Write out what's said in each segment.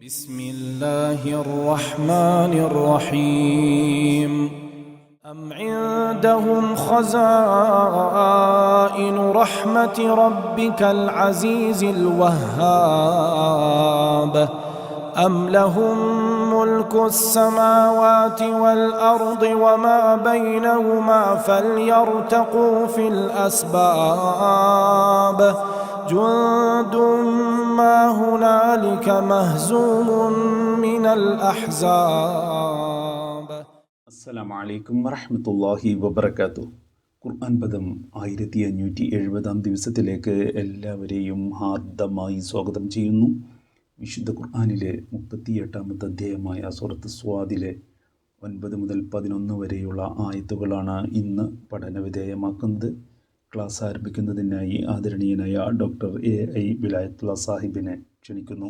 بسم الله الرحمن الرحيم أم عندهم خزائن رحمة ربك العزيز الوهاب أم لهم ملك السماوات والأرض وما بينهما فليرتقوا في الأسباب جند ما هنالك مهزوم من الأحزاب. അസ്സലാമു അലൈക്കും വറഹ്മത്തുള്ളാഹി വബറകാതുഹു. ഖുർആൻ പദം 1570 ദിവസത്തിലേക്ക് എല്ലാവരെയും ഹാർദമായി സ്വാഗതം ചെയ്യുന്നു. വിശുദ്ധ ഖുർആനിലെ 38 അധ്യായമായ സൂറത്ത് സ്വാദിലെ 9 മുതൽ 11 വരെയുള്ള ആയത്തുകളാണ് ഇന്ന് പഠനവിധേയമാക്കുന്നത്. ക്ലാസ് ആരംഭിക്കുന്നതിനായി ആദരണീയനായ ഡോക്ടർ A.I. വിലായത്തുള്ള സാഹിബിനെ ക്ഷണിക്കുന്നു.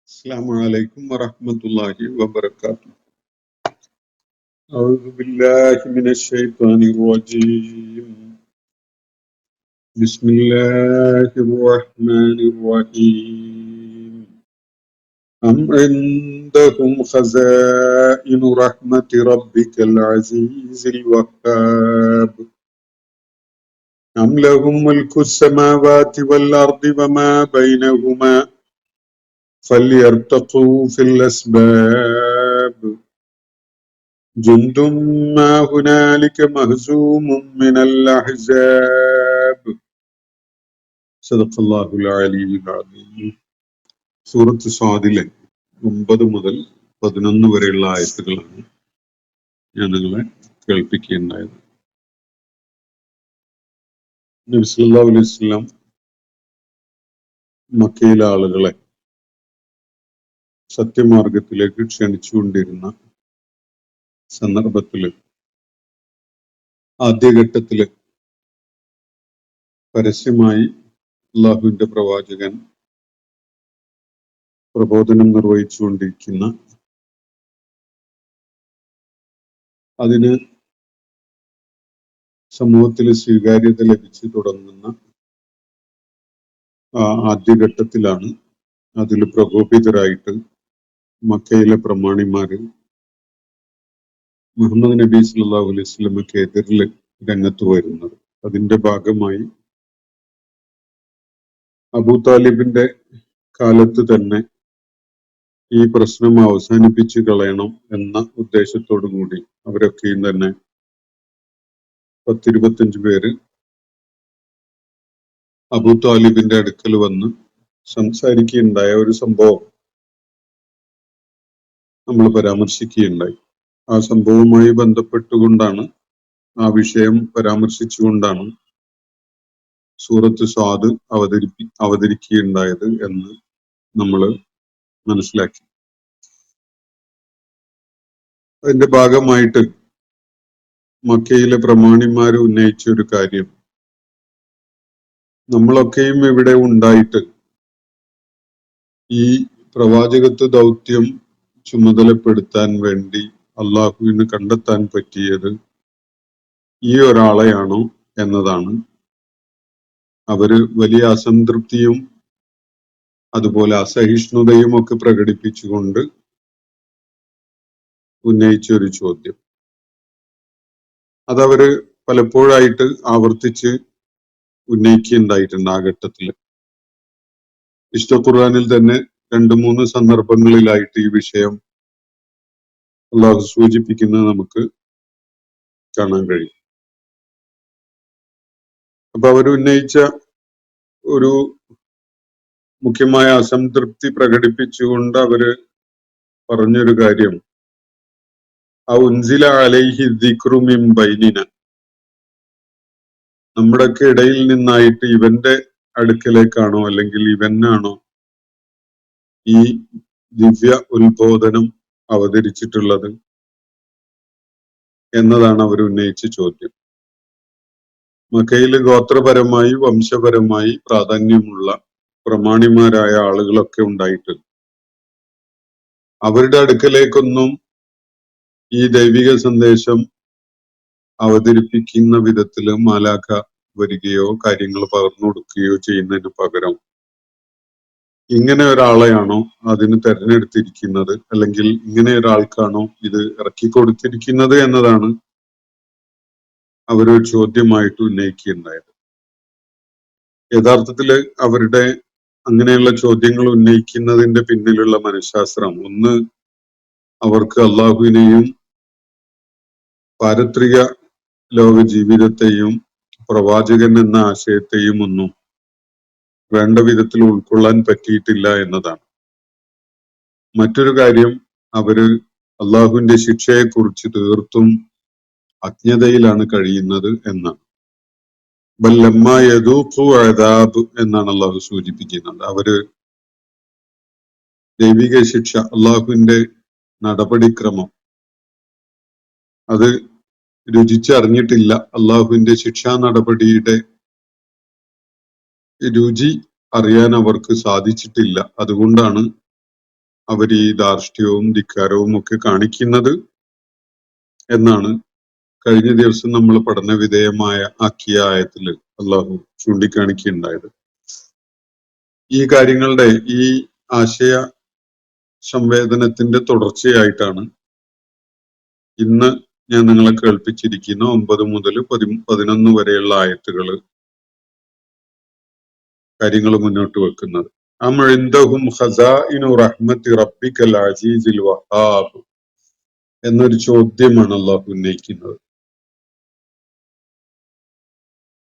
അസ്സലാമു അലൈക്കും വറഹ്മത്തുള്ളാഹി വബറകാതുഹു. أعوذ بالله من الشيطان الرجيم. بسم الله الرحمن الرحيم. أم عندهم خزائن رحمة ربك العزيز الوهاب أم لهم ملك السماوات والأرض وما بينهما فليرتقوا في الأسباب جند ما هنالك مهزوم من الأحزاب صدق الله العلي العظيم. സൂറത്ത് സ്വാദിലെ 9 മുതൽ 11 വരെയുള്ള ആയത്തുകളാണ് ഞാൻ നിങ്ങളെ കേൾപ്പിക്കുകയുണ്ടായത്. നബി സല്ലല്ലാഹു അലൈഹി വസല്ലം മക്കയിലെ ആളുകളെ സത്യമാർഗത്തിലേക്ക് ക്ഷണിച്ചുകൊണ്ടിരുന്ന സന്ദർഭത്തില് ആദ്യഘട്ടത്തില് പരസ്യമായി അള്ളാഹുവിന്റെ പ്രവാചകൻ പ്രബോധനം നിർവഹിച്ചുകൊണ്ടിരിക്കുന്ന, അതിന് സമൂഹത്തിൽ സ്വീകാര്യത ലഭിച്ചു തുടങ്ങുന്ന ആദ്യഘട്ടത്തിലാണ് അതിൽ പ്രകോപിതരായിട്ട് മക്കയിലെ പ്രമാണിമാര് മുഹമ്മദ് നബി സല്ലല്ലാഹു അലൈഹി വസല്ലമക്ക് എതിരിൽ രംഗത്ത് വരുന്നത്. അതിന്റെ ഭാഗമായി അബൂ താലിബിന്റെ കാലത്ത് തന്നെ ഈ പ്രശ്നം അവസാനിപ്പിച്ചു കളയണം എന്ന ഉദ്ദേശത്തോടു കൂടി അവരൊക്കെയും തന്നെ 10-25 പേര് അബൂ താലിബിന്റെ അടുക്കൽ വന്ന് സംസാരിക്കുകയുണ്ടായ ഒരു സംഭവം നമ്മൾ പരാമർശിക്കുകയുണ്ടായി. ആ സംഭവവുമായി ബന്ധപ്പെട്ടുകൊണ്ടാണ്, ആ വിഷയം പരാമർശിച്ചുകൊണ്ടാണ് സൂറത്ത് സ്വാദ് അവതരിക്കുകയുണ്ടായത് എന്ന് നമ്മൾ മനസ്സിലാക്കി. അതിന്റെ ഭാഗമായിട്ട് മക്കയിലെ പ്രമാണിമാര് ഉന്നയിച്ച ഒരു കാര്യം, നമ്മളൊക്കെയും ഇവിടെ ഉണ്ടായിട്ട് ഈ പ്രവാചകത്വ ദൗത്യം ചുമതലപ്പെടുത്താൻ വേണ്ടി അള്ളാഹുവിന് കണ്ടെത്താൻ പറ്റിയത് ഈ ഒരാളെയാണോ എന്നതാണ്. അവര് വലിയ അസംതൃപ്തിയും അതുപോലെ അസഹിഷ്ണുതയും ഒക്കെ പ്രകടിപ്പിച്ചുകൊണ്ട് ഉന്നയിച്ച ഒരു ചോദ്യം. അതവര് പലപ്പോഴായിട്ട് ആവർത്തിച്ച് ഉന്നയിക്കുകയുണ്ടായിട്ടുണ്ട്. ആ ഘട്ടത്തില് വിശുദ്ധ ഖുർആനിൽ തന്നെ 2-3 സന്ദർഭങ്ങളിലായിട്ട് ഈ വിഷയം അള്ളാഹു സൂചിപ്പിക്കുന്നത് നമുക്ക് കാണാൻ കഴിയും. അപ്പൊ അവർ ഉന്നയിച്ച ഒരു മുഖ്യമായ അസംതൃപ്തി പ്രകടിപ്പിച്ചുകൊണ്ട് അവര് പറഞ്ഞൊരു കാര്യം, ഉൻസില അലൈഹി ദിക്റു മിൻ ബൈനിന, നമ്മുടെയൊക്കെ ഇടയിൽ നിന്നായിട്ട് ഇവന്റെ അടുക്കലേക്കാണോ അല്ലെങ്കിൽ ഇവനാണോ ഈ ദിവ്യ ഉത്ബോധനം അവതരിച്ചിട്ടുള്ളത് എന്നതാണ് അവർ ഉന്നയിച്ച ചോദ്യം. മക്കയില് ഗോത്രപരമായി വംശപരമായി പ്രാധാന്യമുള്ള പ്രമാണിമാരായ ആളുകളൊക്കെ ഉണ്ടായിട്ട് അവരുടെ അടുക്കലേക്കൊന്നും ഈ ദൈവിക സന്ദേശം അവതരിപ്പിക്കുന്ന വിധത്തില് മാലാഖ വരികയോ കാര്യങ്ങൾ പകർന്നു കൊടുക്കുകയോ ചെയ്യുന്നതിന് പകരം ഇങ്ങനെ ഒരാളെയാണോ അതിന് തെരഞ്ഞെടുത്തിരിക്കുന്നത്, അല്ലെങ്കിൽ ഇങ്ങനെ ഒരാൾക്കാണോ ഇത് ഇറക്കിക്കൊടുത്തിരിക്കുന്നത് എന്നതാണ് അവരൊരു ചോദ്യമായിട്ട് ഉന്നയിക്കുകയുണ്ടായത്. യഥാർത്ഥത്തില് അവരുടെ അങ്ങനെയുള്ള ചോദ്യങ്ങൾ ഉന്നയിക്കുന്നതിന്റെ പിന്നിലുള്ള മനഃശാസ്ത്രം, ഒന്ന്, അവർക്ക് അള്ളാഹുവിനെയും പാരത്രിക ലോക ജീവിതത്തെയും പ്രവാചകൻ എന്ന ആശയത്തെയും ഒന്നും വേണ്ട വിധത്തിൽ ഉൾക്കൊള്ളാൻ പറ്റിയിട്ടില്ല എന്നതാണ്. മറ്റൊരു കാര്യം, അവര് അള്ളാഹുവിന്റെ ശിക്ഷയെക്കുറിച്ച് തീർത്തും അജ്ഞതയിലാണ് കഴിയുന്നത് എന്നാണ്. ബല്ലമ്മ യദൂഖു അദാബ് എന്നാണ് അള്ളാഹു സൂചിപ്പിക്കുന്നത്. അവര് ദൈവിക ശിക്ഷ, അള്ളാഹുവിന്റെ നടപടിക്രമം അത് രുചിച്ചറിഞ്ഞിട്ടില്ല. അള്ളാഹുവിന്റെ ശിക്ഷാ നടപടിയുടെ രുചി അറിയാൻ അവർക്ക് സാധിച്ചിട്ടില്ല. അതുകൊണ്ടാണ് അവർ ഈ ധാർഷ്ട്യവും ധിക്കാരവും ഒക്കെ കാണിക്കുന്നത് എന്നാണ് കഴിഞ്ഞ ദിവസം നമ്മൾ പഠന വിധേയമായ ആക്കിയ ആയത്തിൽ അള്ളാഹു ചൂണ്ടിക്കാണിക്കുകയുണ്ടായത്. ഈ കാര്യങ്ങളുടെ ഈ ആശയ സംവേദനത്തിന്റെ തുടർച്ചയായിട്ടാണ് ഇന്ന് ഞാൻ നിങ്ങളെ കേൾപ്പിച്ചിരിക്കുന്ന 9 മുതൽ 11 വരെയുള്ള ആയത്തുകൾ കാര്യങ്ങൾ മുന്നോട്ട് വെക്കുന്നത്. അം ഇൻദഹും ഖസാഇനു റഹ്മത്തി റബ്ബിക്കൽ അസീസിൽ വഹാബ് എന്നൊരു ചോദ്യമാണ് അള്ളാഹു ഉന്നയിക്കുന്നത്.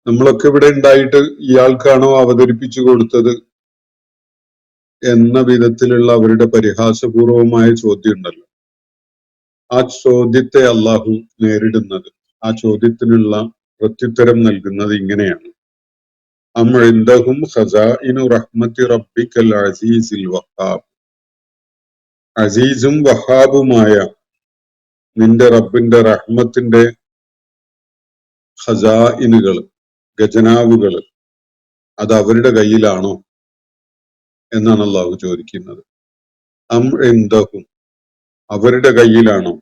നമ്മളൊക്കെ ഇവിടെ ഉണ്ടായിട്ട് ഇയാൾക്കാണോ അവതരിപ്പിച്ചു കൊടുത്തത് എന്ന വിധത്തിലുള്ള അവരുടെ പരിഹാസപൂർവമായ ചോദ്യം ഉണ്ടല്ലോ. ആ ചോദ്യത്തെ അള്ളാഹു നേരിടുന്നത്, ആ ചോദ്യത്തിനുള്ള പ്രത്യുത്തരം നൽകുന്നത് ഇങ്ങനെയാണ്: അം ഇൻദഹും ഖസാഇനു റഹ്മത്തി റബ്ബിക്കൽ അസീസിൽ വഹാബ്. അസീസും വഹാബുമായ നിന്റെ റബ്ബിന്റെ റഹ്മത്തിന്റെ ഖസാഇനുകൾ, ഖജനാവുകൾ, അത് അവരുടെ കയ്യിലാണോ എന്നാണ് അള്ളാഹു ചോദിക്കുന്നത്. അം ഇൻദഹും, അവരുടെ കയ്യിലാണോ,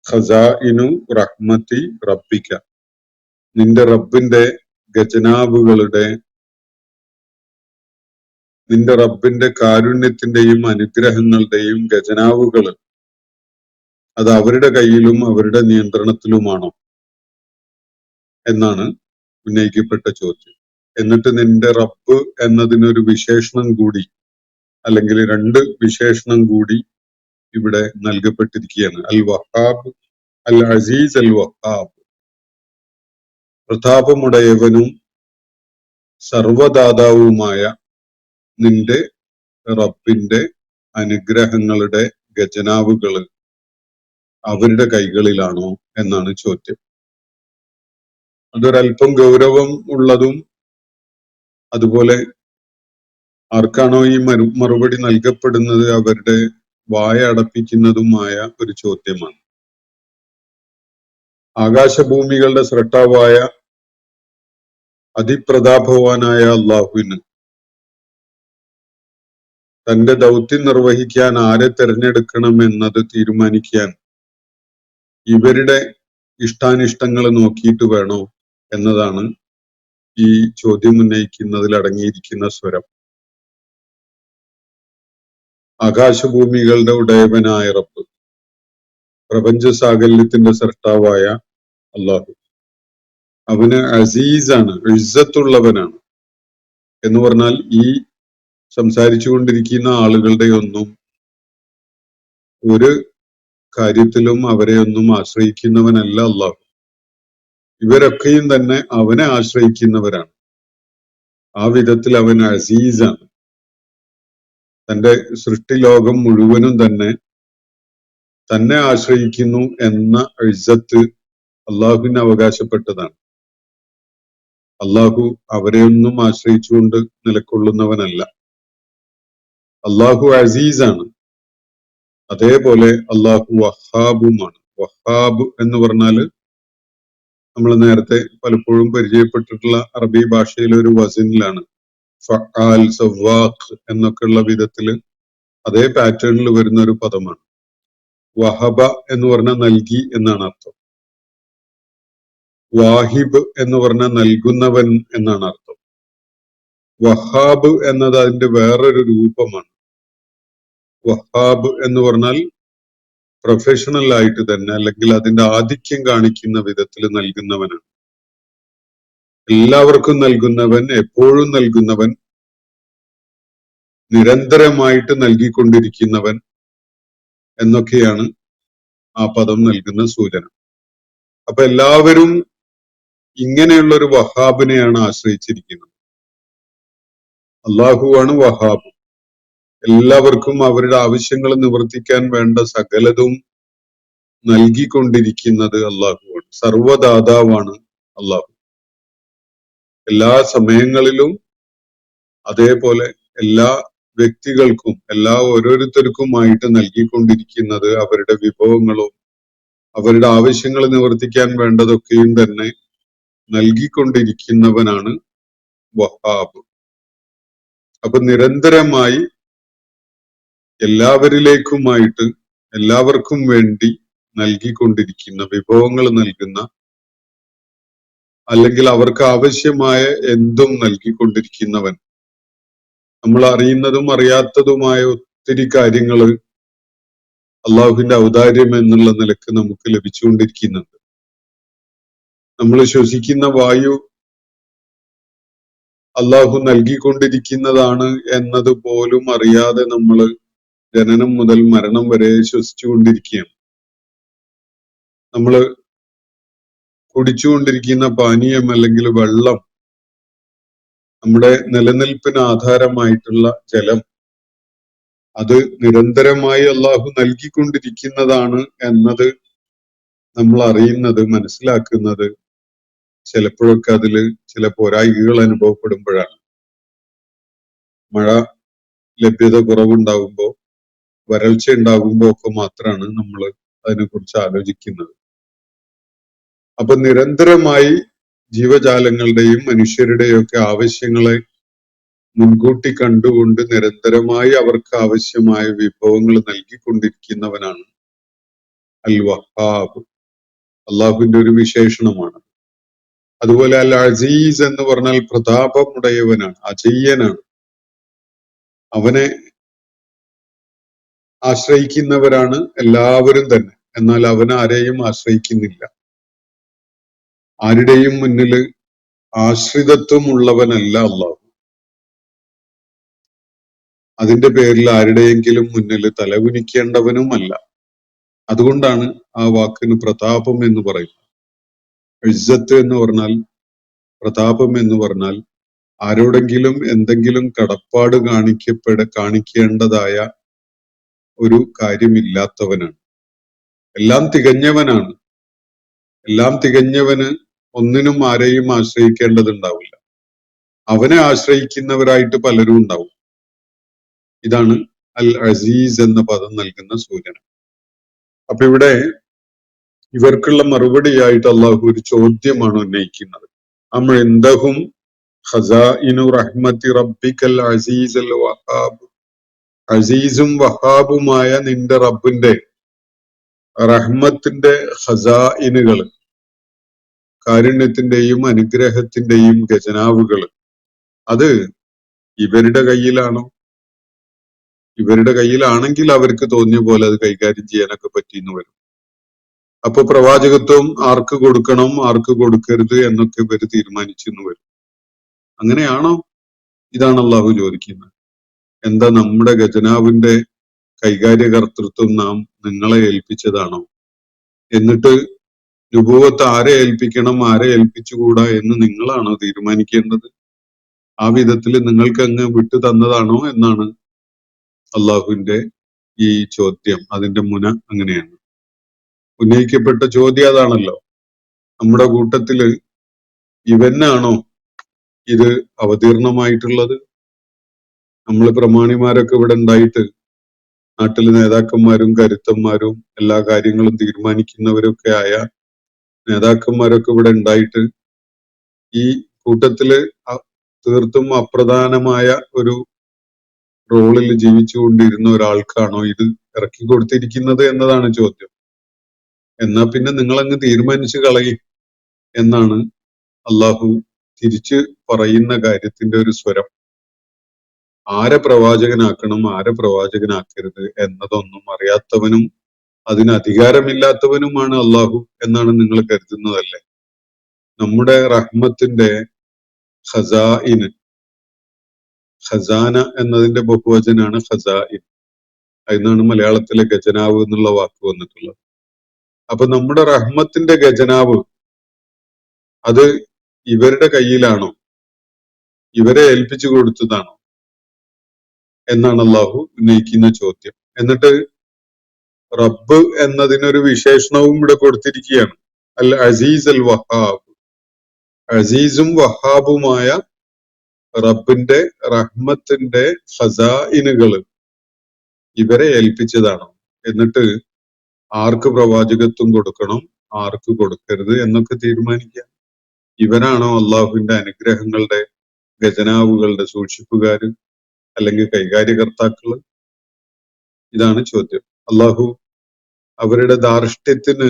ഖസാഇനു റഹ്മത്തി റബ്ബിക്ക, നിന്റെ റബ്ബിന്റെ ഖജനാവുകളുടെ, നിന്റെ റബ്ബിന്റെ കാരുണ്യത്തിന്റെയും അനുഗ്രഹങ്ങളുടെയും ഖജനാവുകൾ അത് അവരുടെ കയ്യിലും അവരുടെ നിയന്ത്രണത്തിലുമാണോ എന്നാണ് ഉന്നയിക്കപ്പെട്ട ചോദ്യം. എന്നിട്ട് നിന്റെ റബ്ബ് എന്നതിനൊരു വിശേഷണം കൂടി, അല്ലെങ്കിൽ 2 വിശേഷണം കൂടി ഇവിടെ നൽകപ്പെട്ടിരിക്കുകയാണ്. അൽ വഹാബ്, അൽ അസീസ്, അൽ വഹാബ്. പ്രതാപമുടയവനും സർവദാതാവുമായ നിന്റെ റബ്ബിന്റെ അനുഗ്രഹങ്ങളുടെ ഖജനാവുകൾ അവരുടെ കൈകളിലാണോ എന്നാണ് ചോദ്യം. അതൊരല്പം ഗൗരവം ഉള്ളതും അതുപോലെ ആർക്കാണോ ഈ മറുപടി നൽകപ്പെടുന്നത് അവരുടെ വായ അടപ്പിക്കുന്നതുമായ ഒരു ചോദ്യമാണ്. ആകാശഭൂമികളുടെ സ്രഷ്ടാവായ അതിപ്രതാപവാനായ അള്ളാഹുവിന് തന്റെ ദൗത്യം നിർവഹിക്കാൻ ആരെ തെരഞ്ഞെടുക്കണം എന്നത് തീരുമാനിക്കാൻ ഇവരുടെ ഇഷ്ടാനിഷ്ടങ്ങൾ നോക്കിയിട്ട് വേണോ എന്നതാണ് ഈ ചോദ്യം ഉന്നയിക്കുന്നതിൽ അടങ്ങിയിരിക്കുന്ന സ്വരം. ആകാശഭൂമികളുടെ ഉടയവനായ റബ്ബ്, പ്രപഞ്ച സാകല്യത്തിന്റെ സൃഷ്ടാവായ അള്ളാഹു, അവന് അസീസാണ്, ഇസ്സത്തുള്ളവനാണ്. എന്ന് പറഞ്ഞാൽ ഈ സംസാരിച്ചു കൊണ്ടിരിക്കുന്ന ആളുകളുടെ ഒന്നും ഒരു കാര്യത്തിലും അവരെ ഒന്നും ആശ്രയിക്കുന്നവനല്ല അള്ളാഹു. ഇവരൊക്കെയും തന്നെ അവനെ ആശ്രയിക്കുന്നവരാണ്. ആ വിധത്തിൽ അവൻ അസീസാണ്. തന്റെ സൃഷ്ടിലോകം മുഴുവനും തന്നെ ആശ്രയിക്കുന്നു എന്ന ഇസ്സത്ത് അള്ളാഹുവിന് അവകാശപ്പെട്ടതാണ്. അള്ളാഹു അവരെയൊന്നും ആശ്രയിച്ചുകൊണ്ട് നിലകൊള്ളുന്നവനല്ല. അള്ളാഹു അസീസാണ്. അതേപോലെ അള്ളാഹു വഹാബുമാണ്. വഹാബ് എന്ന് പറഞ്ഞാല് നമ്മൾ നേരത്തെ പലപ്പോഴും പരിചയപ്പെട്ടിട്ടുള്ള അറബി ഭാഷയിലെ ഒരു വസിനിലാണ്. ഫഅൽ, സവാഖ് എന്നൊക്കെയുള്ള വിധത്തില് അതേ പാറ്റേണിൽ വരുന്ന ഒരു പദമാണ്. വഹബ എന്ന് പറഞ്ഞാൽ നൽകി എന്നാണ് അർത്ഥം. വാഹിബ് എന്ന് പറഞ്ഞാൽ നൽകുന്നവൻ എന്നാണ് അർത്ഥം. വഹാബ് എന്നത് അതിന്റെ വേറൊരു രൂപമാണ്. വഹാബ് എന്ന് പറഞ്ഞാൽ പ്രൊഫഷണൽ ആയിട്ട് തന്നെ, അല്ലെങ്കിൽ അതിന്റെ ആധിക്യം കാണിക്കുന്ന വിധത്തിൽ നൽകുന്നവനാണ്. എല്ലാവർക്കും നൽകുന്നവൻ, എപ്പോഴും നൽകുന്നവൻ, നിരന്തരമായിട്ട് നൽകിക്കൊണ്ടിരിക്കുന്നവൻ എന്നൊക്കെയാണ് ആ പദം നൽകുന്ന സൂചന. അപ്പൊ എല്ലാവരും ഇങ്ങനെയുള്ള ഒരു വഹാബിനെയാണ് ആശ്രയിച്ചിരിക്കുന്നത്. അള്ളാഹുവാണ് വഹാബ്. എല്ലാവർക്കും അവരുടെ ആവശ്യങ്ങൾ നിവർത്തിക്കാൻ വേണ്ട സകലതും നൽകിക്കൊണ്ടിരിക്കുന്നത് അള്ളാഹുവാണ്. സർവദാതാവാണ് അള്ളാഹു. എല്ലാ സമയങ്ങളിലും അതേപോലെ എല്ലാ വ്യക്തികൾക്കും, എല്ലാ ഓരോരുത്തർക്കുമായിട്ട് നൽകിക്കൊണ്ടിരിക്കുന്നത് അവരുടെ വിഭവങ്ങളും അവരുടെ ആവശ്യങ്ങൾ നിവർത്തിക്കാൻ വേണ്ടതൊക്കെയും തന്നെ നൽകിക്കൊണ്ടിരിക്കുന്നവനാണ് വഹാബ്. അപ്പൊ നിരന്തരമായി എല്ലാവരിലേക്കുമായിട്ട് എല്ലാവർക്കും വേണ്ടി നൽകിക്കൊണ്ടിരിക്കുന്ന, വിഭവങ്ങൾ നൽകുന്ന, അല്ലെങ്കിൽ അവർക്ക് ആവശ്യമായ എന്തും നൽകിക്കൊണ്ടിരിക്കുന്നവൻ. നമ്മൾ അറിയുന്നതും അറിയാത്തതുമായ ഒത്തിരി കാര്യങ്ങൾ അള്ളാഹുവിന്റെ ഔദാര്യം എന്നുള്ള നിലക്ക് നമുക്ക് ലഭിച്ചുകൊണ്ടിരിക്കുന്നുണ്ട്. നമ്മൾ ശ്വസിക്കുന്ന വായു അള്ളാഹു നൽകിക്കൊണ്ടിരിക്കുന്നതാണ് എന്നത് പോലും അറിയാതെ നമ്മൾ ജനനം മുതൽ മരണം വരെ ശ്വസിച്ചുകൊണ്ടിരിക്കുകയാണ്. നമ്മൾ കുടിച്ചുകൊണ്ടിരിക്കുന്ന പാനീയം അല്ലെങ്കിൽ വെള്ളം, നമ്മുടെ നിലനിൽപ്പിന് ആധാരമായിട്ടുള്ള ജലം, അത് നിരന്തരമായി അള്ളാഹു നൽകിക്കൊണ്ടിരിക്കുന്നതാണ് എന്നത് നമ്മൾ അറിയുന്നത്, മനസ്സിലാക്കുന്നത് ചിലപ്പോഴൊക്കെ അതില് ചില പോരായികൾ അനുഭവപ്പെടുമ്പോഴാണ്. മഴ ലഭ്യത കുറവുണ്ടാകുമ്പോ, വരൾച്ച ഉണ്ടാകുമ്പോ ഒക്കെ മാത്രമാണ് നമ്മൾ അതിനെക്കുറിച്ച് ആലോചിക്കുന്നത്. അപ്പൊ നിരന്തരമായി ജീവജാലങ്ങളുടെയും മനുഷ്യരുടെയും ഒക്കെ ആവശ്യങ്ങളെ മുൻകൂട്ടി കണ്ടുകൊണ്ട് നിരന്തരമായി അവർക്ക് ആവശ്യമായ വിഭവങ്ങൾ നൽകിക്കൊണ്ടിരിക്കുന്നവനാണ് അൽ വഹാബ്. അള്ളാഹുവിന്റെ ഒരു വിശേഷണമാണ്. അതുപോലെ അൽ അസീസ് എന്ന് പറഞ്ഞാൽ പ്രതാപമുടയവനാണ്, അജയ്യനാണ്. അവനെ ആശ്രയിക്കുന്നവരാണ് എല്ലാവരും തന്നെ. എന്നാൽ അവൻ ആരെയും ആശ്രയിക്കുന്നില്ല. ആരുടെയും മുന്നിൽ ആശ്രിതത്വമുള്ളവനല്ല അള്ളാഹു. അതിന്റെ പേരിൽ ആരുടെയെങ്കിലും മുന്നിൽ തലകുനിക്കേണ്ടവനുമല്ല. അതുകൊണ്ടാണ് ആ വാക്കിന് പ്രതാപം എന്ന് പറയുന്നത്. ഇസ്സത്ത് എന്ന് പറഞ്ഞാൽ, പ്രതാപം എന്ന് പറഞ്ഞാൽ ആരോടെങ്കിലും എന്തെങ്കിലും കടപ്പാട് കാണിക്കേണ്ടതായ ഒരു കാര്യമില്ലാത്തവനാണ്. എല്ലാം തികഞ്ഞവനാണ്. എല്ലാം തികഞ്ഞവന് ഒന്നിനും ആരെയും ആശ്രയിക്കേണ്ടതുണ്ടാവില്ല. അവനെ ആശ്രയിക്കുന്നവരായിട്ട് പലരും ഉണ്ടാവും. ഇതാണ് അൽ അസീസ് എന്ന പദം നൽകുന്ന സൂചന. അപ്പൊ ഇവിടെ ഇവർക്കുള്ള മറുപടിയായിട്ട് അള്ളാഹു ഒരു ചോദ്യമാണ് ഉന്നയിക്കുന്നത്. അംഇൻദഹും ഖസാഇനു റഹ്മത്തി റബ്ബിക്കൽ അസീസ് അൽ വഹാബ്. അസീസും വഹാബുമായ നിന്റെ റബ്ബിന്റെ റഹ്മത്തിന്റെ ഖസാഇനുകൾ, കാരുണ്യത്തിന്റെയും അനുഗ്രഹത്തിന്റെയും ഖജനാവുകൾ, അത് ഇവരുടെ കയ്യിലാണോ? ഇവരുടെ കയ്യിലാണെങ്കിൽ അവർക്ക് തോന്നിയ പോലെ അത് കൈകാര്യം ചെയ്യാനൊക്കെ പറ്റിയെന്ന് വരും. അപ്പൊ പ്രവാചകത്വം ആർക്ക് കൊടുക്കണം, ആർക്ക് കൊടുക്കരുത് എന്നൊക്കെ ഇവർ തീരുമാനിച്ചെന്ന് വരും. അങ്ങനെയാണോ? ഇതാണ് അള്ളാഹു ചോദിക്കുന്നത്. എന്താ നമ്മുടെ ഖജനാവിന്റെ കൈകാര്യകർത്തൃത്വം നാം നിങ്ങളെ ഏൽപ്പിച്ചതാണോ? എന്നിട്ട് നുബുവത്ത് ആരെ ഏൽപ്പിക്കണം, ആരെ ഏൽപ്പിച്ചുകൂടാ എന്ന് നിങ്ങളാണോ തീരുമാനിക്കേണ്ടത്? ആ വിധത്തിൽ നിങ്ങൾക്ക് അങ്ങ് വിട്ടു തന്നതാണോ എന്നാണ് അള്ളാഹുവിന്റെ ഈ ചോദ്യം. അതിന്റെ മുന അങ്ങനെയാണ്. ഉന്നയിക്കപ്പെട്ട ചോദ്യം അതാണല്ലോ. നമ്മുടെ കൂട്ടത്തില് ഇവനാണോ ഇത് അവതീർണമായിട്ടുള്ളത്? നമ്മൾ പ്രമാണിമാരൊക്കെ ഇവിടെ ഉണ്ടായിട്ട്, നാട്ടിലെ നേതാക്കന്മാരും കരുത്തന്മാരും എല്ലാ കാര്യങ്ങളും തീരുമാനിക്കുന്നവരൊക്കെ ആയ നേതാക്കന്മാരൊക്കെ ഇവിടെ ഉണ്ടായിട്ട് ഈ കൂട്ടത്തില് തീർത്തും അപ്രധാനമായ ഒരു റോളിൽ ജീവിച്ചുകൊണ്ടിരുന്ന ഒരാൾക്കാണോ ഇത് ഇറക്കി കൊടുത്തിരിക്കുന്നത് എന്നതാണ് ചോദ്യം. എന്നാ പിന്നെ നിങ്ങളങ്ങ് തീരുമാനിച്ചു കളയും എന്നാണ് അള്ളാഹു തിരിച്ച് പറയുന്ന കാര്യത്തിന്റെ ഒരു സ്വരം. ആരെ പ്രവാചകനാക്കണം, ആരെ പ്രവാചകനാക്കരുത് എന്നതൊന്നും അറിയാത്തവനും അതിന് അധികാരമില്ലാത്തവനുമാണ് അള്ളാഹു എന്നാണ് നിങ്ങൾ കരുതുന്നതല്ലേ? നമ്മുടെ റഹ്മത്തിന്റെ ഖസാഇന്, ഖസാന എന്നതിന്റെ ബഹുവചനാണ് ഖസാഇൻ. അതിനാണ് മലയാളത്തിലെ ഖജനാവ് എന്നുള്ള വാക്ക് വന്നിട്ടുള്ളത്. അപ്പൊ നമ്മുടെ റഹ്മത്തിന്റെ ഖജനാവ് അത് ഇവരുടെ കയ്യിലാണോ, ഇവരെ ഏൽപ്പിച്ചു കൊടുത്തതാണോ എന്നാണ് അള്ളാഹു ഉന്നയിക്കുന്ന ചോദ്യം. എന്നിട്ട് റബ്ബ് എന്നതിനൊരു വിശേഷണവും ഇവിടെ കൊടുത്തിരിക്കുകയാണ്. അൽ അസീസ് അൽ വഹാബ്. അസീസും വഹാബുമായ റബ്ബിന്റെ റഹ്മത്തിന്റെ ഖസാഇനുകൾ ഇവരെ ഏൽപ്പിച്ചതാണ്. എന്നിട്ട് ആർക്ക് പ്രവാചകത്വം കൊടുക്കണം, ആർക്ക് കൊടുക്കരുത് എന്നൊക്കെ തീരുമാനിക്കുക. ഇവരാണോ അള്ളാഹുവിന്റെ അനുഗ്രഹങ്ങളുടെ ഖജനാവുകളുടെ സൂക്ഷിപ്പുകാര് അല്ലെങ്കിൽ കൈകാര്യകർത്താക്കള്? ഇതാണ് ചോദ്യം. അള്ളാഹു അവരുടെ ധാർഷ്ട്യത്തിന്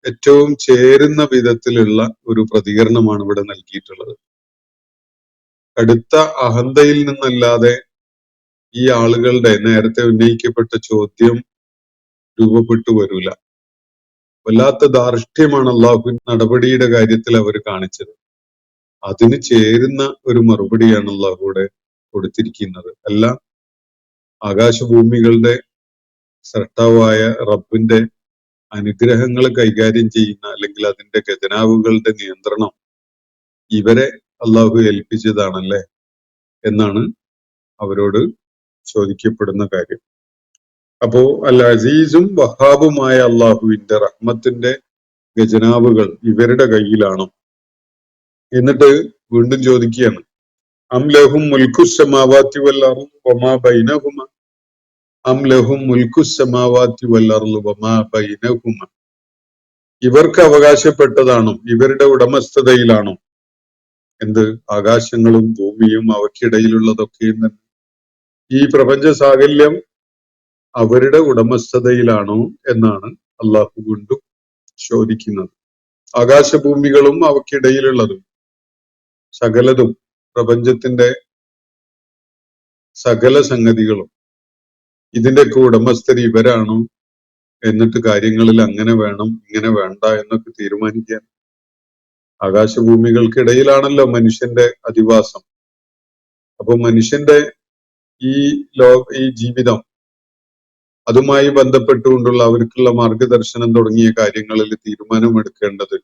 ഏറ്റവും ചേരുന്ന വിധത്തിലുള്ള ഒരു പ്രതികരണമാണ് ഇവിടെ നൽകിയിട്ടുള്ളത്. കടുത്ത അഹന്തയിൽ നിന്നല്ലാതെ ഈ ആളുകളുടെ നേരത്തെ ഉന്നയിക്കപ്പെട്ട ചോദ്യം രൂപപ്പെട്ടു വരൂല. വല്ലാത്ത ധാർഷ്ട്യമാണ് അള്ളാഹു നടപടിയുടെ കാര്യത്തിൽ അവർ കാണിച്ചത്. അതിന് ചേരുന്ന ഒരു മറുപടിയാണ് അള്ളാഹുവിടെ കൊടുത്തിരിക്കുന്നത്. അല്ല, ആകാശഭൂമികളുടെ സൃഷ്ടാവായ റബ്ബിന്റെ അനുഗ്രഹങ്ങൾ കൈകാര്യം ചെയ്യുന്ന അല്ലെങ്കിൽ അതിന്റെ ഖജനാവുകളുടെ നിയന്ത്രണം ഇവരെ അള്ളാഹു ഏൽപ്പിച്ചതാണല്ലേ എന്നാണ് അവരോട് ചോദിക്കപ്പെടുന്ന കാര്യം. അപ്പോ അൽ അസീസും വഹാബുമായ അള്ളാഹുവിന്റെ റഹ്മത്തിന്റെ ഖജനാവുകൾ ഇവരുടെ കയ്യിലാണോ? എന്നിട്ട് വീണ്ടും ചോദിക്കുകയാണ്, അം ലഹും മുൽക്കുസ്സമാവാത്തി വൽ അർള് വമാ ബൈനഹുമ, അം ലഹും മുൽക്കുസ്സമാവാത്തി വൽ അർള് വമാ ബൈനഹുമ, ഇവർക്ക് അവകാശപ്പെട്ടതാണോ, ഇവരുടെ ഉടമസ്ഥതയിലാണോ എന്ത്? ആകാശങ്ങളും ഭൂമിയും അവയ്ക്കിടയിലുള്ളതൊക്കെയും തന്നെ. ഈ പ്രപഞ്ച സാകല്യം അവരുടെ ഉടമസ്ഥതയിലാണോ എന്നാണ് അള്ളാഹു വീണ്ടും ചോദിക്കുന്നത്. ആകാശഭൂമികളും അവയ്ക്കിടയിലുള്ളതും സകലതും, പ്രപഞ്ചത്തിന്റെ സകല സംഗതികളും ഇതിന്റെയൊക്കെ ഉടമസ്ഥർ ഇവരാണോ? എന്നിട്ട് കാര്യങ്ങളിൽ അങ്ങനെ വേണം ഇങ്ങനെ വേണ്ട എന്നൊക്കെ തീരുമാനിക്കാൻ. ആകാശഭൂമികൾക്കിടയിലാണല്ലോ മനുഷ്യന്റെ അധിവാസം. അപ്പൊ മനുഷ്യന്റെ ഈ ജീവിതം, അതുമായി ബന്ധപ്പെട്ടുകൊണ്ടുള്ള അവർക്കുള്ള മാർഗദർശനം തുടങ്ങിയ കാര്യങ്ങളിൽ തീരുമാനമെടുക്കേണ്ടത്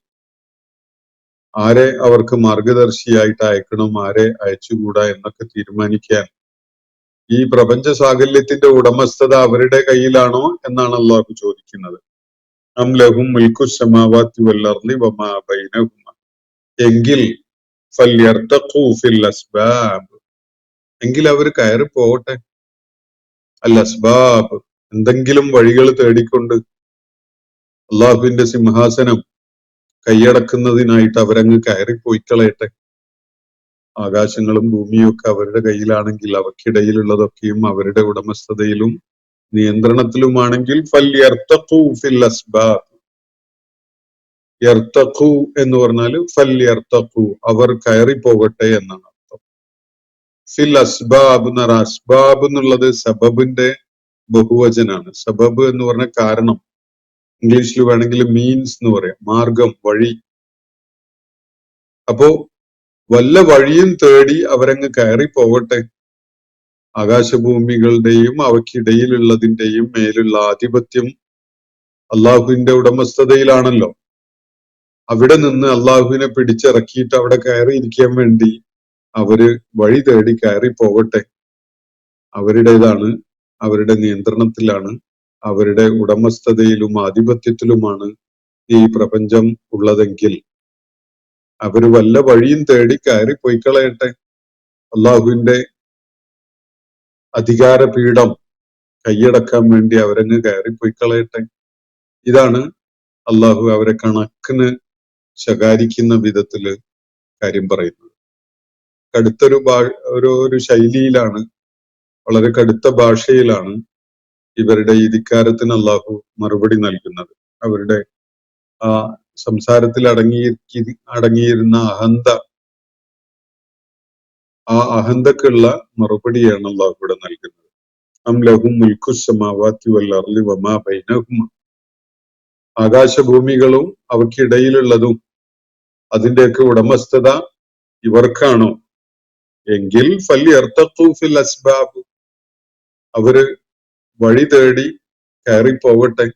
ആരെ അവർക്ക് മാർഗദർശിയായിട്ട് അയക്കണം, ആരെ അയച്ചുകൂടാ എന്നൊക്കെ തീരുമാനിക്കാൻ ഈ പ്രപഞ്ച സാകല്യത്തിന്റെ ഉടമസ്ഥത അവരുടെ കയ്യിലാണോ എന്നാണ് അള്ളാഹു ചോദിക്കുന്നത്. അം ലഹും മുൽക്കുസ്സമാവാത്തി വൽ അർളി വമാ ബൈനഹുമ, എങ്കിൽ ഫല്യർതഖൂ ഫിൽ അസ്ബാബ്, എങ്കിൽ അവർ കയറി പോകട്ടെ. അൽ അസ്ബാബ്, എന്തെങ്കിലും വഴികൾ തേടിക്കൊണ്ട് അള്ളാഹുവിന്റെ സിംഹാസനം കൈയടക്കുന്നതിനായിട്ട് അവരങ്ങ് കയറി പോയിക്കളയട്ടെ. ആകാശങ്ങളും ഭൂമിയും ഒക്കെ അവരുടെ കയ്യിലാണെങ്കിൽ അവയ്ക്കിടയിലുള്ളതൊക്കെയും അവരുടെ ഉടമസ്ഥതയിലും നിയന്ത്രണത്തിലുമാണെങ്കിൽ ഫല്യർതഖൂ ഫിൽ അസ്ബാബ്. യർതഖൂ എന്ന് പറഞ്ഞാൽ ഫല്യർതഖൂ, അവർ കയറി പോകട്ടെ എന്നാണ് അർത്ഥം. ഫിൽ അസ്ബാബ് എന്ന് പറഞ്ഞ, അസ്ബാബ് എന്നുള്ളത് സബബിന്റെ ബഹുവചനാണ്. സബബ് എന്ന് പറഞ്ഞ കാരണം, ഇംഗ്ലീഷിൽ വേണമെങ്കിൽ മീൻസ് എന്ന് പറയാം, മാർഗം, വഴി. അപ്പോ വല്ല വഴിയും തേടി അവരങ്ങ് കയറി പോകട്ടെ. ആകാശഭൂമികളുടെയും അവയ്ക്കിടയിലുള്ളതിന്റെയും മേലുള്ള ആധിപത്യം അള്ളാഹുവിന്റെ ഉടമസ്ഥതയിലാണല്ലോ. അവിടെ നിന്ന് അള്ളാഹുവിനെ പിടിച്ചിറക്കിയിട്ട് അവിടെ കയറിയിരിക്കാൻ വേണ്ടി അവര് വഴി തേടി കയറി പോകട്ടെ. അവരുടേതാണ്, അവരുടെ നിയന്ത്രണത്തിലാണ്, അവരുടെ ഉടമസ്ഥതയിലും ആധിപത്യത്തിലുമാണ് ഈ പ്രപഞ്ചം ഉള്ളതെങ്കിൽ അവര് വല്ല വഴിയും തേടി കയറി പോയിക്കളയട്ടെ. അള്ളാഹുവിന്റെ അധികാര പീഠം കൈയടക്കാൻ വേണ്ടി അവരങ്ങ് കയറി പോയിക്കളയട്ടെ. ഇതാണ് അള്ളാഹു അവരെ കണക്കിന് ശകാരിക്കുന്ന വിധത്തില് കാര്യം പറയുന്നത്. കടുത്തൊരു ഒരു ശൈലിയിലാണ്, വളരെ കടുത്ത ഭാഷയിലാണ് ഇവരുടെ ഈ ധിക്കാരത്തിന് അള്ളാഹു മറുപടി നൽകുന്നത്. അവരുടെ ആ സംസാരത്തിൽ അടങ്ങിയിരുന്ന അഹന്ത ആ അഹന്തക്കുള്ള മറുപടിയാണ് അള്ളാഹു ഇവിടെ നൽകുന്നത്. അം ലഹും മുൽക്കു സമാവാതി വൽ അർളി വമാ ബൈനഹുമ. ആകാശഭൂമികളും അവയ്ക്കിടയിലുള്ളതും അതിന്റെയൊക്കെ ഉടമസ്ഥത ഇവർക്കാണോ? എങ്കിൽ ഫല്യർത്തഖൂ ഫിൽ അസ്ബാബ്, അവര് വഴി തേടി കയറിപ്പോവട്ടെ.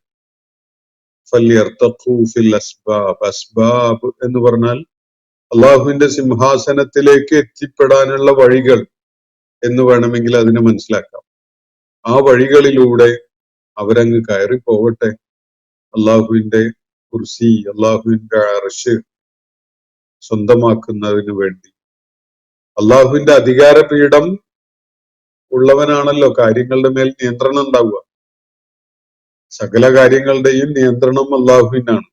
ഫല്യർത്തഖൂ ഫിൽ അസ്ബാബ്. അസ്ബാബ് എന്ന് പറഞ്ഞാൽ അള്ളാഹുവിന്റെ സിംഹാസനത്തിലേക്ക് എത്തിപ്പെടാനുള്ള വഴികൾ എന്ന് വേണമെങ്കിൽ അതിനെ മനസ്സിലാക്കാം. ആ വഴികളിലൂടെ അവരങ്ങ് കയറി പോവട്ടെ. അള്ളാഹുവിന്റെ കുർസി, അള്ളാഹുവിന്റെ അർശ് സ്വന്തമാക്കുന്നതിന് വേണ്ടി. അള്ളാഹുവിന്റെ അധികാരപീഠം ഉള്ളവനാണല്ലോ കാര്യങ്ങളുടെ മേൽ നിയന്ത്രണം ഉണ്ടാവുക. സകല കാര്യങ്ങളുടെയും നിയന്ത്രണം അള്ളാഹുവിനാണ്.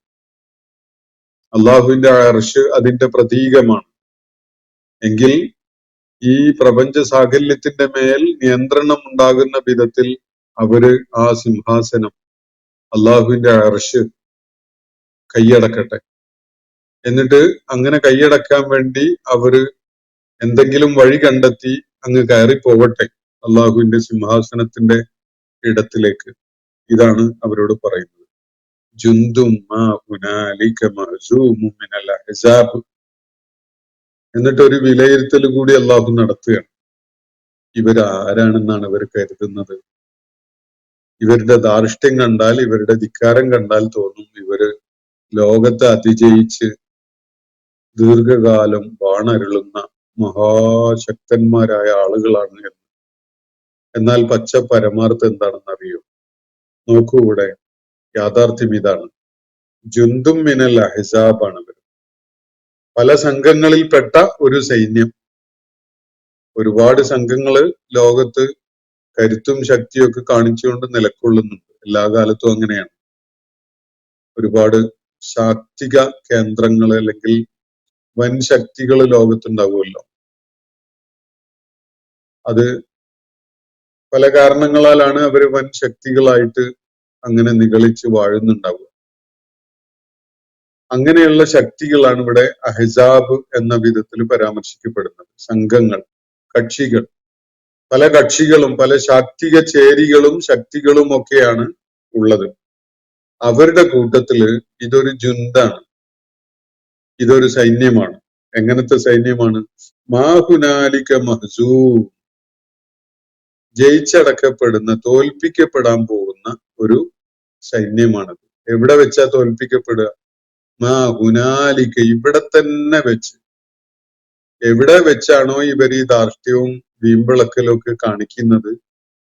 അള്ളാഹുവിന്റെ അർശ് അതിന്റെ പ്രതീകമാണ്. എങ്കിൽ ഈ പ്രപഞ്ച സാകല്യത്തിന്റെ മേൽ നിയന്ത്രണം ഉണ്ടാകുന്ന വിധത്തിൽ അവര് ആ സിംഹാസനം, അള്ളാഹുവിന്റെ അർശ് കൈയടക്കട്ടെ. എന്നിട്ട് അങ്ങനെ കൈയടക്കാൻ വേണ്ടി അവര് എന്തെങ്കിലും വഴി കണ്ടെത്തി അങ്ങ് കയറി പോവട്ടെ അള്ളാഹുവിന്റെ സിംഹാസനത്തിന്റെ ഇടത്തിലേക്ക്. ഇതാണ് അവരോട് പറയുന്നത്. ജുന്ദും മാ ഹുനാലിക മഹ്സൂമുൻ മിനൽ അഹ്സാബ്. എന്നിട്ട് ഒരു വിലയിരുത്തൽ കൂടി അള്ളാഹു നടത്തുകയാണ്. ഇവരാരാണെന്നാണ് ഇവർ കരുതുന്നത്? ഇവരുടെ ധാർഷ്ട്യം കണ്ടാൽ, ഇവരുടെ ധിക്കാരം കണ്ടാൽ തോന്നും ഇവര് ലോകത്തെ അതിജയിച്ച് ദീർഘകാലം വാണരുളുന്ന മഹാശക്തന്മാരായ ആളുകളാണ് എന്ന്. എന്നാൽ പച്ച പരമാർത്ഥം എന്താണെന്ന് അറിയോ? നോക്കൂ, ഇവിടെ യാഥാർത്ഥ്യം ഇതാണ്. ജുന്ദും മിനൽ അഹ്സാബാണ് ഇവർ. പല സംഘങ്ങളിൽപ്പെട്ട ഒരു സൈന്യം. ഒരുപാട് സംഘങ്ങള് ലോകത്ത് കരുത്തും ശക്തിയും ഒക്കെ കാണിച്ചുകൊണ്ട് നിലകൊള്ളുന്നുണ്ട്. എല്ലാ കാലത്തും അങ്ങനെയാണ്. ഒരുപാട് ശാക്തിക കേന്ദ്രങ്ങൾ അല്ലെങ്കിൽ വൻ ശക്തികൾ ലോകത്തുണ്ടാവുമല്ലോ. അത് പല കാരണങ്ങളാലാണ് അവര് വൻ ശക്തികളായിട്ട് അങ്ങനെ നിഗളിച്ച് വാഴുന്നുണ്ടാവുക. അങ്ങനെയുള്ള ശക്തികളാണ് ഇവിടെ അഹ്സാബ് എന്ന വിധത്തിൽ പരാമർശിക്കപ്പെടുന്നത്. സംഘങ്ങൾ, കക്ഷികൾ, പല കക്ഷികളും പല ശാക്തിക ചേരികളും ശക്തികളും ഒക്കെയാണ് ഉള്ളത്. അവരുടെ കൂട്ടത്തില് ഇതൊരു ജുന്താണ്, ഇതൊരു സൈന്യമാണ്. എങ്ങനത്തെ സൈന്യമാണ്? മാഹുനാലിക മഹ്സൂം, ജയിച്ചടക്കപ്പെടുന്ന, തോൽപ്പിക്കപ്പെടാൻ പോകുന്ന ഒരു സൈന്യമാണത്. എവിടെ വെച്ചാ തോൽപ്പിക്കപ്പെടുക? മാ ഹുനാലിക, ഇവിടെ തന്നെ വെച്ച്. എവിടെ വെച്ചാണോ ഇവർ ഈ ധാർഷ്ട്യവും വീമ്പിളക്കലും ഒക്കെ കാണിക്കുന്നത്,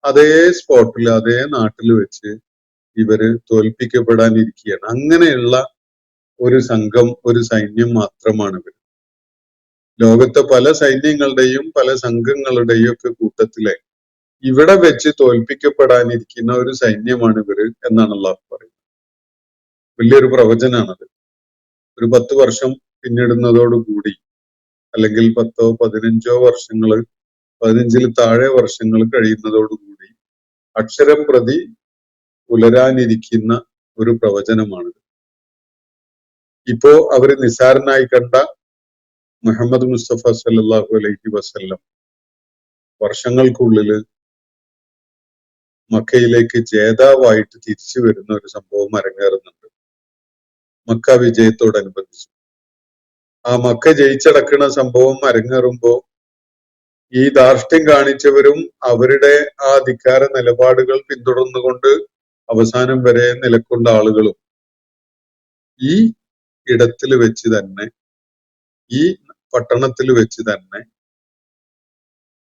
അതേ സ്പോട്ടിൽ, അതേ നാട്ടിൽ വെച്ച് ഇവര് തോൽപ്പിക്കപ്പെടാനിരിക്കുകയാണ്. അങ്ങനെയുള്ള ഒരു സംഘം, ഒരു സൈന്യം മാത്രമാണ് ഇവർ. ലോകത്തെ പല സൈന്യങ്ങളുടെയും പല സംഘങ്ങളുടെയും ഒക്കെ കൂട്ടത്തിലെ ഇവിടെ വെച്ച് തോൽപ്പിക്കപ്പെടാനിരിക്കുന്ന ഒരു സൈന്യമാണ് ഇവര് എന്നാണ് അള്ളാഹു പറയുന്നത്. വലിയൊരു പ്രവചനാണത്. ഒരു 10 വർഷം പിന്നിടുന്നതോടുകൂടി, അല്ലെങ്കിൽ 10ഓ 15ഓ വർഷങ്ങള്, 15-ൽ താഴെ വർഷങ്ങൾ കഴിയുന്നതോടുകൂടി അക്ഷരം പ്രതി പുലരാനിരിക്കുന്ന ഒരു പ്രവചനമാണിത്. ഇപ്പോ അവര് നിസാരനായി കണ്ട മുഹമ്മദ് മുസ്തഫ സല്ലല്ലാഹു അലൈഹി വസല്ലം വർഷങ്ങൾക്കുള്ളില് മക്കയിലേക്ക് ജേതാവായിട്ട് തിരിച്ചു വരുന്ന ഒരു സംഭവം അരങ്ങേറുന്നുണ്ട് മക്ക വിജയത്തോടനുബന്ധിച്ച്. ആ മക്ക ജയിച്ചടക്കുന്ന സംഭവം അരങ്ങേറുമ്പോ ഈ ധാർഷ്ട്യം കാണിച്ചവരും അവരുടെ ആ ധിക്കാര നിലപാടുകൾ പിന്തുടർന്നുകൊണ്ട് അവസാനം വരെ നിലകൊണ്ട ആളുകളും ഈ ഇടത്തിൽ വെച്ച് തന്നെ, ഈ പട്ടണത്തിൽ വെച്ച് തന്നെ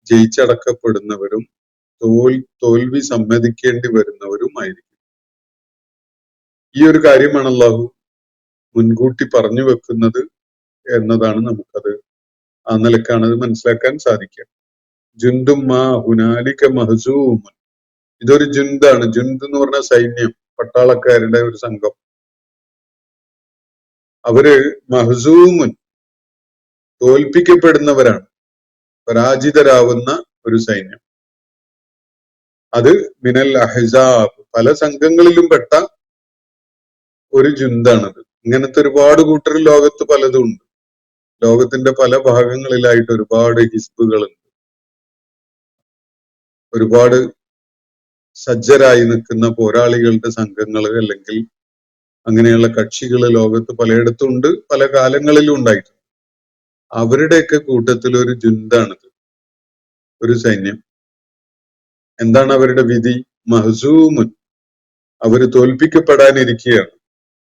ജയിച്ചടക്കപ്പെടുന്നവരും തോൽവി സമ്മതിക്കേണ്ടി വരുന്നവരുമായിരിക്കും. ഈ ഒരു കാര്യമാണ് അല്ലാഹു മുൻകൂട്ടി പറഞ്ഞു വെക്കുന്നത് എന്നതാണ് നമുക്കത് ആ നിലക്കാണ് അത് മനസ്സിലാക്കാൻ സാധിക്കുക. ജുന്ദും മാ ഹുനാലിക മഹ്സൂമുൻ, ഇതൊരു ജുന്താണ്. ജുന്ത് എന്ന് പറഞ്ഞ സൈന്യം, പട്ടാളക്കാരുടെ ഒരു സംഘം. അവര് മഹ്സൂമുൻ, തോൽപ്പിക്കപ്പെടുന്നവരാണ്, പരാജിതരാവുന്ന ഒരു സൈന്യം. അത് മിനൽ അഹ്സാബ്, പല സംഘങ്ങളിലും പെട്ട ഒരു ജുന്താണത്. ഇങ്ങനത്തെ ഒരുപാട് കൂട്ടർ ലോകത്ത് പലതും ഉണ്ട്. ലോകത്തിന്റെ പല ഭാഗങ്ങളിലായിട്ട് ഒരുപാട് ഹിസ്ബുകളുണ്ട്, ഒരുപാട് സജ്ജരായി നിൽക്കുന്ന പോരാളികളുടെ സംഘങ്ങൾ അല്ലെങ്കിൽ അങ്ങനെയുള്ള കക്ഷികൾ ലോകത്ത് പലയിടത്തും ഉണ്ട്, പല കാലങ്ങളിലും ഉണ്ടായിട്ടുണ്ട്. അവരുടെയൊക്കെ കൂട്ടത്തിൽ ഒരു ജുന്താണിത്, ഒരു സൈന്യം. എന്താണ് അവരുടെ വിധി? മഹ്സൂമുൻ, അവര് തോൽപ്പിക്കപ്പെടാനിരിക്കുകയാണ്,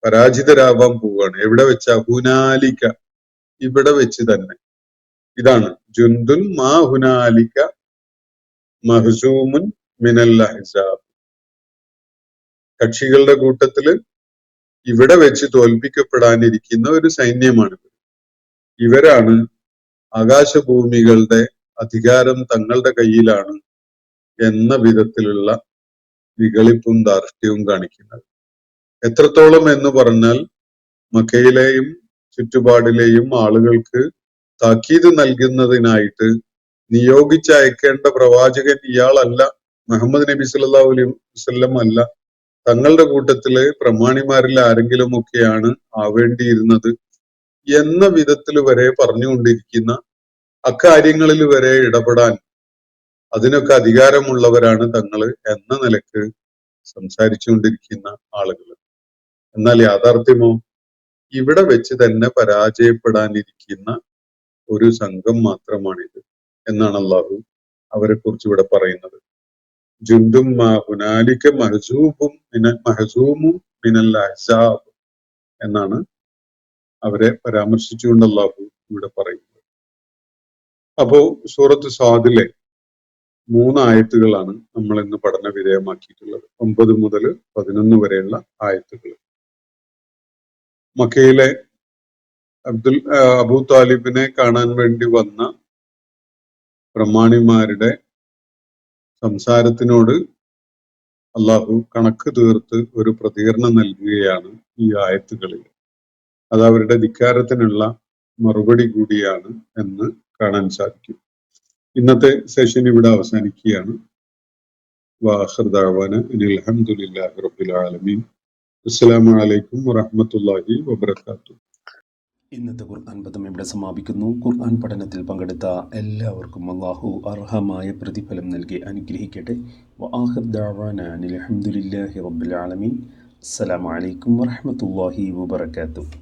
പരാജിതരാവാൻ പോവുകയാണ്. എവിടെ വെച്ച? ഹുനാലിക, ഇവിടെ വെച്ച് തന്നെ. ഇതാണ് ജുന്ദുൻ മാ ഹുനാലിക മഹ്സൂമുൻ മിനൽ അഹ്സാബ്. കക്ഷികളുടെ കൂട്ടത്തില് ഇവിടെ വെച്ച് തോൽപ്പിക്കപ്പെടാനിരിക്കുന്ന ഒരു സൈന്യമാണ്. ഇവരാണ് ആകാശഭൂമികളുടെ അധികാരം തങ്ങളുടെ കയ്യിലാണ് എന്ന വിധത്തിലുള്ള വികളിപ്പും ധാർഷ്ട്യവും കാണിക്കുന്നത്. എത്രത്തോളം എന്ന് പറഞ്ഞാൽ മക്കയിലെയും ചുറ്റുപാടിലെയും ആളുകൾക്ക് താക്കീത് നൽകുന്നതിനായിട്ട് നിയോഗിച്ചയക്കേണ്ട പ്രവാചകൻ ഇയാളല്ല, മുഹമ്മദ് നബി സല്ലല്ലാഹു അലൈഹി വസല്ലം അല്ല, തങ്ങളുടെ കൂട്ടത്തിലെ പ്രമാണിമാരിൽ ആരെങ്കിലും ഒക്കെയാണ് ആവേണ്ടിയിരുന്നത് എന്ന വിധത്തിൽ വരെ പറഞ്ഞുകൊണ്ടിരിക്കുന്ന, അക്കാര്യങ്ങളിൽ വരെ ഇടപെടാൻ അതിനൊക്കെ അധികാരമുള്ളവരാണ് തങ്ങള് എന്ന നിലക്ക് സംസാരിച്ചുകൊണ്ടിരിക്കുന്ന ആളുകൾ. എന്നാൽ യാഥാർത്ഥ്യമോ? ഇവിടെ വെച്ച് തന്നെ പരാജയപ്പെടാനിരിക്കുന്ന ഒരു സംഘം മാത്രമാണിത് എന്നാണ് അള്ളാഹു അവരെ കുറിച്ച് ഇവിടെ പറയുന്നത്. ജുന്ദും ഹുനാലിക മഹ്സൂമും മിനൽ അഹ്സാബ് എന്നാണ് അവരെ പരാമർശിച്ചുകൊണ്ട് അള്ളാഹു ഇവിടെ പറയുന്നത്. അപ്പോ സൂറത്ത് സ്വാദിലെ 3 ആയത്തുകളാണ് നമ്മൾ ഇന്ന് പഠന വിധേയമാക്കിയിട്ടുള്ളത്. 9 മുതൽ 11 വരെയുള്ള ആയത്തുകൾ. മക്കയിലെ അബൂ താലിബിനെ കാണാൻ വേണ്ടി വന്ന പ്രമാണിമാരുടെ സംസാരത്തിനോട് അള്ളാഹു കണക്ക് തീർത്ത് ഒരു പ്രതികരണം നൽകുകയാണ് ഈ ആയത്തുകളിൽ. അത് അവരുടെ ധിക്കാരത്തിനുള്ള മറുപടി കൂടിയാണ് എന്ന് കാണാൻ സാധിക്കും. ഇന്നത്തെ സെഷൻ ഇവിടെ അവസാനിക്കുകയാണ്. വാഖിർ ദഅവാന അനിൽ ഹംദുലില്ലാഹി റബ്ബിൽ ആലമീൻ. അസ്സലാമു അലൈക്കും വറഹ്മത്തുള്ളാഹി വബറകാതുഹു. ഇന്നത്തെ ഖുർആൻ പദം ഇവിടെ സമാപിക്കുന്നു. ഖുർആൻ പഠനത്തിൽ പങ്കെടുത്ത എല്ലാവർക്കും അല്ലാഹു അർഹമായ പ്രതിഫലം നൽകി അനുഗ്രഹിക്കട്ടെ. വആഖിർ ദഅവാന അനിൽ ഹംദുലില്ലാഹി റബ്ബിൽ ആലമീൻ. അസ്സലാമു അലൈക്കും വറഹ്മത്തുള്ളാഹി വബറകാതുഹു.